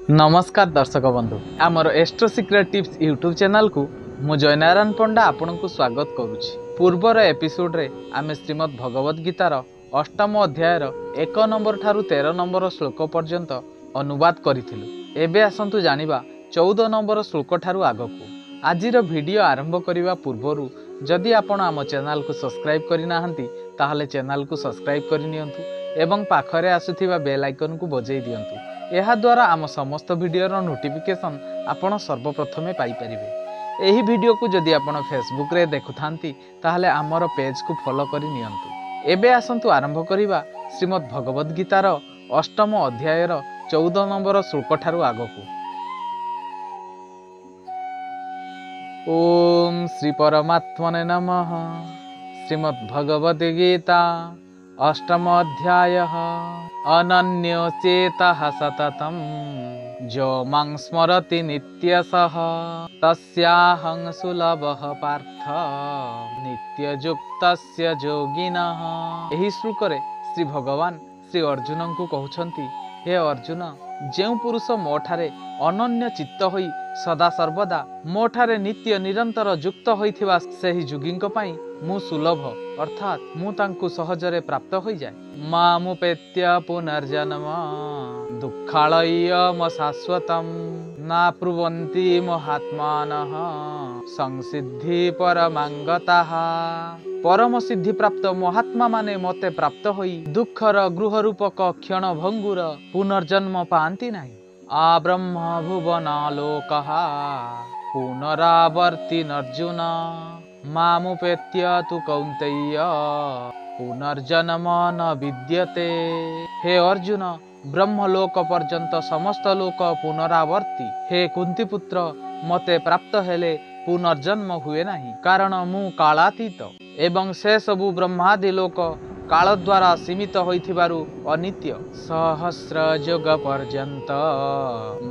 नमस्कार दर्शक बंधु आमर astro secret tips YouTube channel को मु जयनारायण पंडा आपन को स्वागत करुछि। पूर्वर एपिसोड रे आमे श्रीमद् भगवद गीतार अष्टम अध्यायर 1 नंबर ठारू 13 नंबर श्लोक पर्यंत अनुवाद करिथिलु। एबे आसंतु जानिबा 14 नंबर श्लोक ठारू आगकू। आजिर वीडियो आरंभ करिवा पूर्वरु जदि आपण आम चैनल को सब्सक्राइब करि नाहंती ताहले चैनल को सब्सक्राइब करि नियंतु एवं पाखरे आसुथिबा बेल आइकन को बजाई दियंतु। यह द्वारा आम समस्त वीडियोर नोटिफिकेशन आपण सर्वप्रथमे पाई परिबे। एही वीडियो को जदि आपण फेसबुक रे देखुथांती ताहले आमर पेज को फॉलो करि नियंतु। एबे आसंतु आरंभ करिबा श्रीमद् भगवद गीतार अष्टम अध्यायर 14 नंबर श्लोक ठारू आगकू। ओम श्री परमात्मने नमः। श्रीमद् भगवद गीता अष्टम अध्याय अनन्यो चेतः सततं जो मां स्मरति नित्यसः तस्याहं सुलभः पार्थ नित्ययुक्तस्य योगिनः। एही श्लोक रे श्री भगवान श्री अर्जुन को कहउछंती, हे अर्जुन, जेउ पुरुष मोठारे अनन्य चित्त होई सदा सर्वदा मोठारे नित्य निरंतर युक्त होइथिबा सेही जोगींक पई मु सुलभ अर्थात मु तांकु सहजरे प्राप्त होई जाय। मामुपेत्य पुनर्जन्म दुःखालयम शाश्वतम ना प्रुवन्ति महात्मानः संसिद्धि परमांगताः। परम सिद्धि प्राप्त महात्मा माने मते प्राप्त होई दुखर गृह रूपक क्षण भंगुर पुनर्जन्म पांति नाही। आ ब्रह्म भुवन लोकः पुनरावर्ति अर्जुन मामुपेत्य तु कौन्तेय पुनर्जन्म न विद्यते। हे अर्जुन, ब्रह्मलोक पर्यंत समस्त लोक पुनरावर्ती। हे कुंती पुत्र, मते प्राप्त हेले पुनर्जन्म हुए नाही, कारण मु कालातीत एवं से सबु ब्रह्मादि लोक काल द्वारा सीमित होइथिबारु अनित्य। सहस्र युग पर्यंत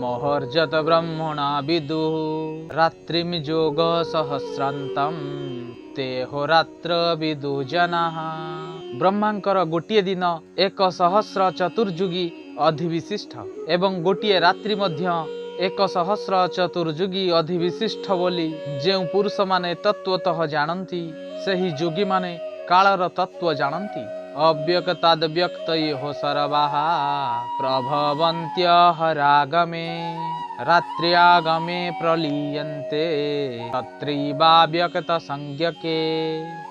महर्जत ब्रह्मणा विदु रात्रिम योग सहस्रांतम तेहो रात्र विदु जनाः। ब्रह्मांकर गोटिए दिन 1,000 चतुर्युगी अधिविशिष्ट एवं गोटिए रात्रि मध्य 1,000 चतुर्युगी अधिविशिष्ट बोली जेउ पुरुष माने तत्वतः जानती सही योगी माने कालर तत्व जानती। अव्यक्ताद् व्यक्तयो सर्वाः प्रभवन्त्यः रागमे रात्र्यागमे प्रलीयन्ते तत्रैवाव्यक्त संज्ञके।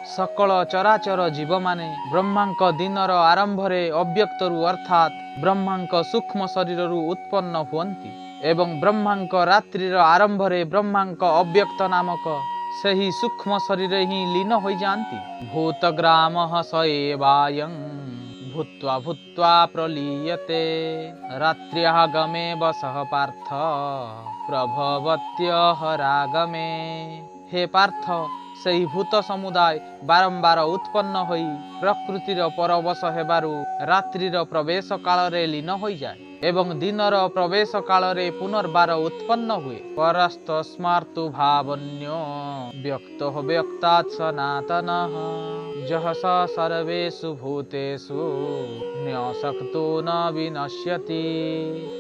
सकल चराचर जीव माने ब्रह्मांक दिनर आरंभरे अव्यक्तरु अर्थात ब्रह्मांक सूक्ष्म शरीररु उत्पन्न हुअन्ति एवं ब्रह्मांक रात्रिर आरंभरे ब्रह्मांक अव्यक्त नामक सही सूक्ष्म शरीर ही लीन हो जाती। भूतग्रामः स एवायं भूत्वा भूत्वा प्रलीयते रात्र्यागमे वसः पार्थ प्रभवत्यः रागमे। हे पार्थ, सही भूत समुदाय बारंबार उत्पन्न होई प्रकृतिर परवश हेबारु रात्रिर प्रवेश काल रे लीन होई जाए एवं दिनर प्रवेश काल रे पुनर्बार उत्पन्न हुए। परस्तस्मार्तु भावन्यो व्यक्तो व्यक्तात् सनातनः जह स सर्वेषु भूतेषु न्यसक्तो न विनश्यति।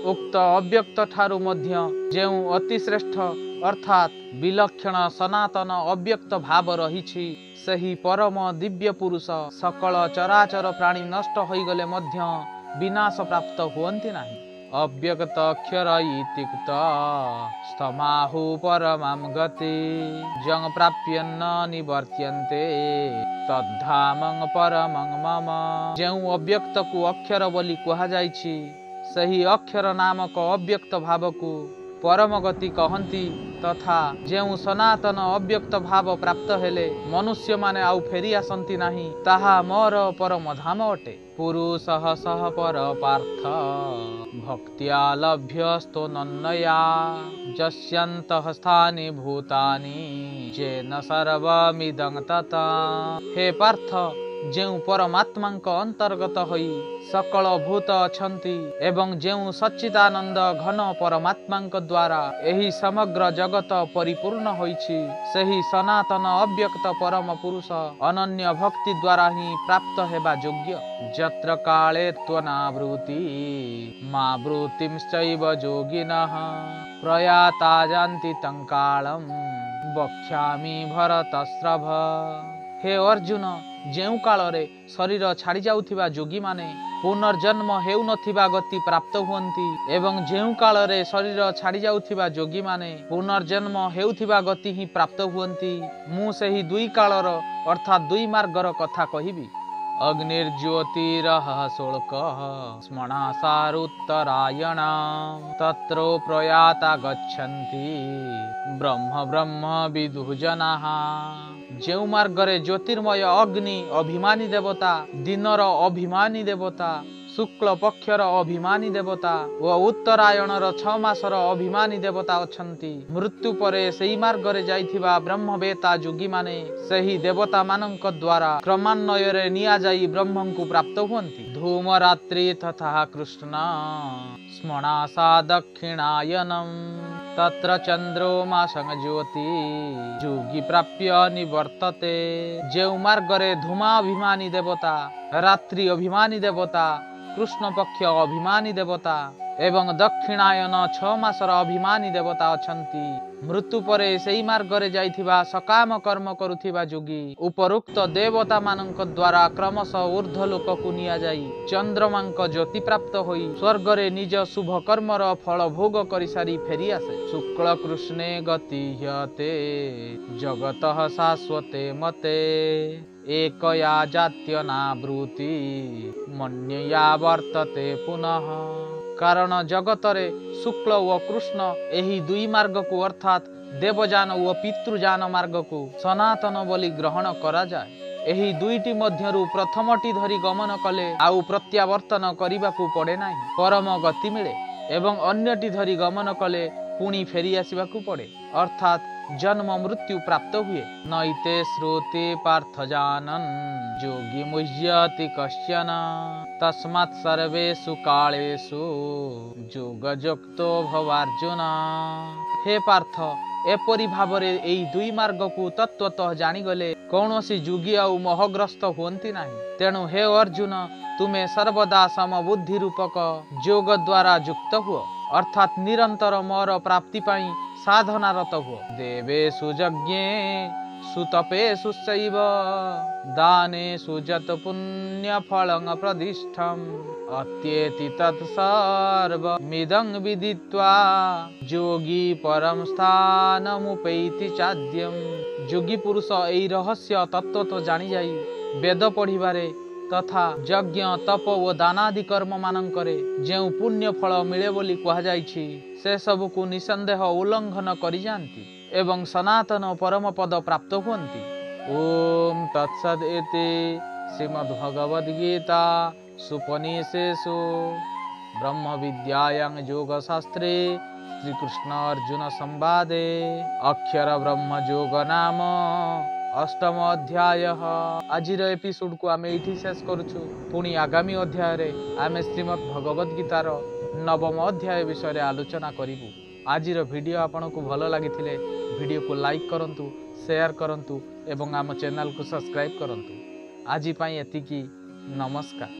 उक्त अव्यक्त ठारू मध्य जेउ अति श्रेष्ठ अर्थात विलक्षण सनातन अव्यक्त भाव रहिछि सही परम दिव्य पुरुष सकल चराचर प्राणी नष्ट होइगले मध्य विनाश प्राप्त हुअन्ति नाही। अव्यक्त अक्षर इत्युक्त स्तमाहु परमां गति जं प्राप्यन्न निवर्त्यन्ते तद्धामं परमं मम। जेउ अव्यक्त को अक्षर बोली कहा जाइछि सही अक्षर नामक अव्यक्त भाव को परम गति कहन्ति तथा जेउ सनातन अव्यक्त भाव प्राप्त हेले मनुष्य माने आउ फेरी आसंती नाही ताहा मोर परम धाम अटे। पुरुषः सह पर पार्थ भक्त्या लभ्यस्तो नन्नया जस्यन्तः स्थानि भूतानि जेन सर्वमिदं तता। हे पार्थ, ଯେଉଁ ପରମାତ୍ମାଙ୍କ ଅନ୍ତର୍ଗତ ହୋଇ ସକଳ ଭୂତ ଅଛନ୍ତି ଏବଂ ଯେଉଁ ସଚ୍ଚିଦାନନ୍ଦ ଘନ ପରମାତ୍ମାଙ୍କ ଦ୍ୱାରା ଏହି ସମଗ୍ର ଜଗତ ପରିପୂର୍ଣ୍ଣ ହୋଇଛି, ସେହି ସନାତନ ଅବ୍ୟକ୍ତ ପରମ ପୁରୁଷ ଅନନ୍ୟ ଭକ୍ତି ଦ୍ୱାରା ହିଁ ପ୍ରାପ୍ତ ହେବା ଯୋଗ୍ୟ। ଯତ୍ର କାଳେ ତ୍ୱନାବୃତ୍ତି ମା ବୃତ୍ତିଂଶ୍ଚୈବ ଯୋଗିନଃ ପ୍ରୟାତା ଯାନ୍ତି तं କାଳଂ ବକ୍ଷ୍ୟାମି ଭରତଶ୍ରଭ। ହେ ଅର୍ଜୁନ, ଯେଉଁ କାଳରେ ଶରୀର ଛାଡ଼ି ଯାଉଥିବା ଯୋଗୀମାନେ ପୁନର୍ଜନ୍ମ ହେଉନଥିବା ଗତି ପ୍ରାପ୍ତ ହୁଅନ୍ତି ଏବଂ ଯେଉଁ କାଳରେ ଶରୀର ଛାଡ଼ି ଯାଉଥିବା ଯୋଗୀମାନେ ପୁନର୍ଜନ୍ମ ହେଉଥିବା ଗତି ହିଁ ପ୍ରାପ୍ତ ହୁଅନ୍ତି, ମୁଁ ସେହି ଦୁଇ କାଳର ଅର୍ଥାତ୍ ଦୁଇ ମାର୍ଗର କଥା କହିବି। ଅଗ୍ନିର୍ଜ୍ୟୋତିରଃ ଶୋଳକଃ ସ୍ମଣାସାରୁତ୍ତରାୟଣଂ ତତ୍ରୋ ପ୍ରୟାତା ଗଚ୍ଛନ୍ତି ବ୍ରହ୍ମ ବ୍ରହ୍ମ ବିଦୁଃ ଜନାଃ। ଯେଉଁ ମାର୍ଗରେ ଜ୍ୟୋତିର୍ମୟ ଅଗ୍ନି ଅଭିମାନୀ ଦେବତା, ଦିନର ଅଭିମାନୀ ଦେବତା, ଶୁକ୍ଳ ପକ୍ଷର ଅଭିମାନୀ ଦେବତା ଓ ଉତ୍ତରାୟଣର 6 ମାସର ଅଭିମାନୀ ଦେବତା ଅଛନ୍ତି, ମୃତ୍ୟୁ ପରେ ସେହି ମାର୍ଗରେ ଯାଇଥିବା ବ୍ରହ୍ମବେତା ଯୋଗୀମାନେ ସେହି ଦେବତାମାନଙ୍କ ଦ୍ୱାରା କ୍ରମାନ୍ୱୟରେ ନିଆଯାଇ ବ୍ରହ୍ମଙ୍କୁ ପ୍ରାପ୍ତ ହୁଅନ୍ତି। ଧୂମରାତ୍ରି ତଥା କୃଷ୍ଣ ସ୍ମଣାସା ଦକ୍ଷିଣାୟନଂ ତତ୍ର ଚନ୍ଦ୍ରମାସଂ ଜ୍ୟୋତି ଯୋଗୀ ପ୍ରାପ୍ୟ ନିବର୍ତ୍ତତେ। ଯେଉଁ ମାର୍ଗରେ ଧୂମାଭିମାନୀ ଦେବତା, ରାତ୍ରି ଅଭିମାନୀ ଦେବତା, କୃଷ୍ଣ ପକ୍ଷ ଅଭିମାନୀ ଦେବତା ଏବଂ ଦକ୍ଷିଣାୟନ 6 ମାସର ଅଭିମାନୀ ଦେବତା ଅଛନ୍ତି, ମୃତ୍ୟୁ ପରେ ସେହି ମାର୍ଗରେ ଯାଇଥିବା ସକାମ କର୍ମ କରୁଥିବା ଯୋଗୀ ଉପରୋକ୍ତ ଦେବତା ମାନଙ୍କ ଦ୍ୱାରା କ୍ରମଶଃ ଊର୍ଧ୍ୱ ଲୋକକୁ ନିଆଯାଇ ଚନ୍ଦ୍ରମାଙ୍କ ଜ୍ୟୋତି ପ୍ରାପ୍ତ ହୋଇ ସ୍ୱର୍ଗରେ ନିଜ ଶୁଭ କର୍ମର ଫଳ ଭୋଗ କରିସାରି ଫେରିଆସେ। ଶୁକ୍ଳ କୃଷ୍ଣେ ଗତି ହ୍ୟତେ ଜଗତଃ ଶାଶ୍ୱତେ ମତେ ଏକୟା ଜାତ୍ୟନାବୃତ୍ତି ମନ୍ୟୟା ବର୍ତ୍ତତେ ପୁନଃ। କାରଣ ଜଗତରେ ଶୁକ୍ଳ ଓ କୃଷ୍ଣ ଏହି ଦୁଇ ମାର୍ଗକୁ ଅର୍ଥାତ୍ ଦେବଯାନ ଓ ପିତୃଯାନ ମାର୍ଗକୁ ସନାତନ ବୋଲି ଗ୍ରହଣ କରାଯାଏ। ଏହି ଦୁଇଟି ମଧ୍ୟରୁ ପ୍ରଥମଟି ଧରି ଗମନ କଲେ ଆଉ ପ୍ରତ୍ୟାବର୍ତ୍ତନ କରିବାକୁ ପଡ଼େ ନାହିଁ, ପରମ ଗତି ମିଳେ ଏବଂ ଅନ୍ୟଟି ଧରି ଗମନ କଲେ ପୁଣି ଫେରି ଆସିବାକୁ ପଡ଼େ ଅର୍ଥାତ୍ ଜନ୍ମ ମୃତ୍ୟୁ ପ୍ରାପ୍ତ ହୁଏ। ନୈତେ ଶ୍ରୁତି ପାର୍ଥ ଜାନନ୍ ଯୋଗୀ ମୁହ୍ୟତି କଶ୍ଚନ ତସ୍ମାତ୍ ସର୍ବେଷୁ କାଳେଷୁ ଯୋଗଯୁକ୍ତୋ ଭବାର୍ଜୁନ। ହେ ପାର୍ଥ, ଏପରି ଭାବରେ ଏହି ଦୁଇ ମାର୍ଗକୁ ତତ୍ତ୍ୱତଃ ଜାଣିଗଲେ କୌଣସି ଯୋଗୀ ଆଉ ମୋହଗ୍ରସ୍ତ ହୁଅନ୍ତି ନାହିଁ। ତେଣୁ ହେ ଅର୍ଜୁନ, ତୁମେ ସର୍ବଦା ସମବୁଦ୍ଧି ରୂପକ ଯୋଗ ଦ୍ୱାରା ଯୁକ୍ତ ହୁଅ ଅର୍ଥାତ୍ ନିରନ୍ତର ମୋର ପ୍ରାପ୍ତି ପାଇଁ ସାଧନାରତ ହୁଅ। ଦେବେଷୁ ଯଜ୍ଞେ ସୁତପେଷୁ ଚୈବ ଦାନେଷୁ ଯତ୍ ପୁଣ୍ୟ ଫଳଂ ପ୍ରଦିଷ୍ଠଂ ଅତ୍ୟେତି ତତ୍ ସର୍ବମିଦଂ ବିଦିତ୍ୱା ଯୋଗୀ ପରଂ ସ୍ଥାନମୁପୈତି ଚାଦ୍ୟଂ। ଯୋଗୀ ପୁରୁଷ ଏହି ରହସ୍ୟ ତତ୍ତ୍ୱତଃ ଜାଣିଯାଇ ବେଦ ପଢ଼ିବାରେ ତଥା ଯଜ୍ଞ ତପ ଓ ଦାନାଦି କର୍ମ ମାନଙ୍କରେ ଯେଉଁ ପୁଣ୍ୟ ଫଳ ମିଳେ ବୋଲି କୁହାଯାଇଛି, ସେସବୁକୁ ନିଃସନ୍ଦେହ ଉଲ୍ଲଙ୍ଘନ କରିଯାଆନ୍ତି ଏବଂ ସନାତନ ପରମ ପଦ ପ୍ରାପ୍ତ ହୁଅନ୍ତି। ଓಂ ତତ୍ସଦ୍ ଇତି ଶ୍ରୀମଦ୍ଭଗବଦ୍ଗୀତା ସୁପନିଷେଷୁ ବ୍ରହ୍ମବିଦ୍ୟାୟାଂ ଯୋଗଶାସ୍ତ୍ରେ ଶ୍ରୀକୃଷ୍ଣ ଅର୍ଜୁନ ସମ୍ବାଦେ ଅକ୍ଷର ବ୍ରହ୍ମ ଯୋଗ ନାମ ଅଷ୍ଟମ ଅଧ୍ୟାୟ। ଆଜିର ଏପିସୋଡକୁ ଆମେ ଏଇଠି ଶେଷ କରୁଛୁ। ପୁଣି ଆଗାମୀ ଅଧ୍ୟାୟରେ ଆମେ ଶ୍ରୀମଦ୍ ଭଗବଦ୍ଗୀତାର 9ମ ଅଧ୍ୟାୟ ବିଷୟରେ ଆଲୋଚନା କରିବୁ। ଆଜିର ଭିଡ଼ିଓ ଆପଣଙ୍କୁ ଭଲ ଲାଗିଥିଲେ ଭିଡ଼ିଓକୁ ଲାଇକ୍ କରନ୍ତୁ, ସେୟାର କରନ୍ତୁ ଏବଂ ଆମ ଚ୍ୟାନେଲକୁ ସବସ୍କ୍ରାଇବ୍ କରନ୍ତୁ। ଆଜି ପାଇଁ ଏତିକି, ନମସ୍କାର।